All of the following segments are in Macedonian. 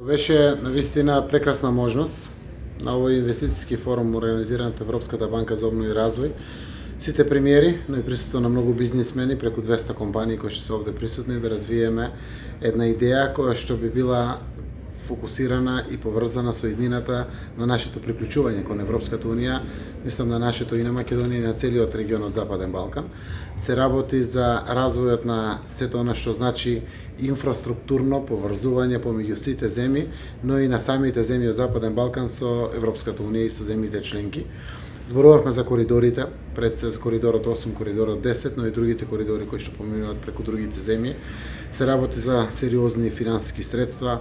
Беше навистина прекрасна можност на овој инвестициски форум организиран од Европската банка за обнова и развој. Сите премиери, но и присуство на многу бизнисмени, преку 200 компании кои што се овде присутни, да развиеме една идеја која што би била фокусирана и поврзана со иднината на нашето приклучување кон Европската унија, мислам на нашето и на Македонија и на целиот регион од Западен Балкан. Се работи за развојот на сето она што значи инфраструктурно поврзување помеѓу сите земји, но и на самите земји од Западен Балкан со Европската унија и со земјите членки. Зборувавме за коридорите, пред се за коридорот 8, коридорот 10, но и другите коридори кои што поминуваат преку другите земји. Се работи за сериозни финансиски средства.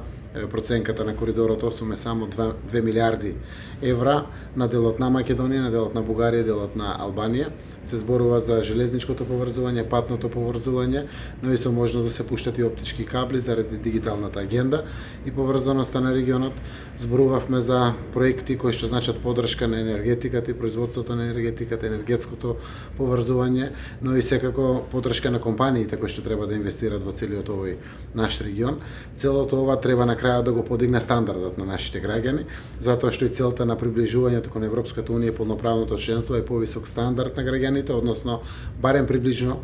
Проценката на коридорот 8 е само 2 милиарди евра на делот на Македонија, на делот на Бугарија, делот на Албанија. Се зборува за железничкото поврзување, патното поврзување, но и со можност да се пуштат и оптички кабли заради дигиталната агенда и поврзаноста на регионот. Зборувавме за проекти кои што значат поддршка на енергетиката и производството на енергетиката, енергетското поврзување, но и секако поддршка на компаниите кои што треба да инвестират во целиот овој наш регион. Целото ова треба на крајот да го подигне стандардот на нашите граѓани, затоа што и целта на приближувањето кон Европската унија и полноправното членство е повисок стандард на граѓаните, односно барем приближно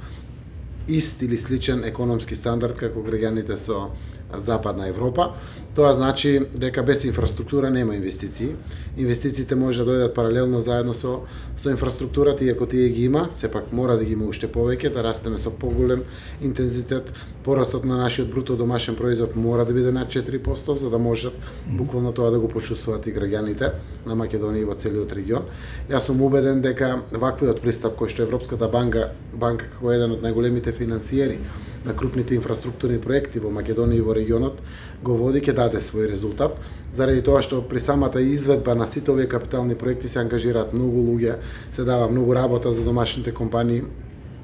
ист или сличен економски стандард како граѓаните со Западна Европа. Тоа значи дека без инфраструктура нема инвестиции. Инвестициите може да дојдат паралелно заедно со инфраструктурата, иако тие ги има, сепак мора да ги има уште повеќе, да растеме со поголем интензитет. Порастот на нашиот бруто домашен производ мора да биде над 4%, за да можат буквално тоа да го почувствуваат и граѓаните на Македонија и во целиот регион. Јас сум убеден дека ваквиот пристап кој што Европската банка како еден од најголемите финансиери на крупните инфраструктурни проекти во Македонија и во регионот го води, ќе даде свој резултат, заради тоа што при самата изведба на сите овие капитални проекти се ангажираат многу луѓе, се дава многу работа за домашните компании,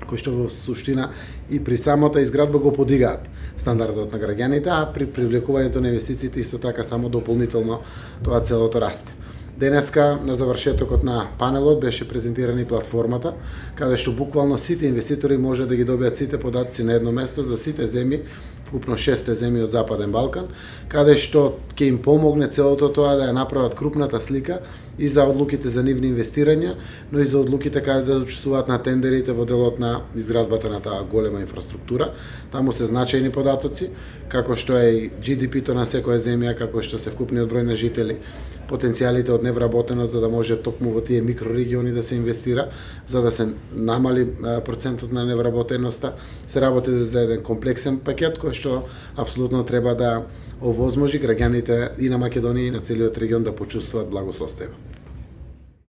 кои што во суштина и при самата изградба го подигаат стандардот на граѓаните, а при привлекувањето на инвестициите исто така само дополнително тоа целото расте. Денеска на завршетокот на панелот беше презентирана и платформата, каде што буквално сите инвеститори може да ги добијат сите податоци на едно место за сите земји, вкупно 6 земји од Западен Балкан, каде што ќе им помогне целото тоа да ја направат крупната слика и за одлуките за нивни инвестирања, но и за одлуките каде да учествуваат на тендерите во делот на изградбата на таа голема инфраструктура. Таму се значајни податоци, како што е и GDP-то на секоја земја, како што се вкупниот број на жители, потенцијалите од невработеност за да може токму во тие микрорегиони да се инвестира, за да се намали процентот на невработеноста. Се работи за еден комплексен пакет кој што апсолутно треба да овозможи граѓаните и на Македонија и на целиот регион да почувствуваат благосостојба.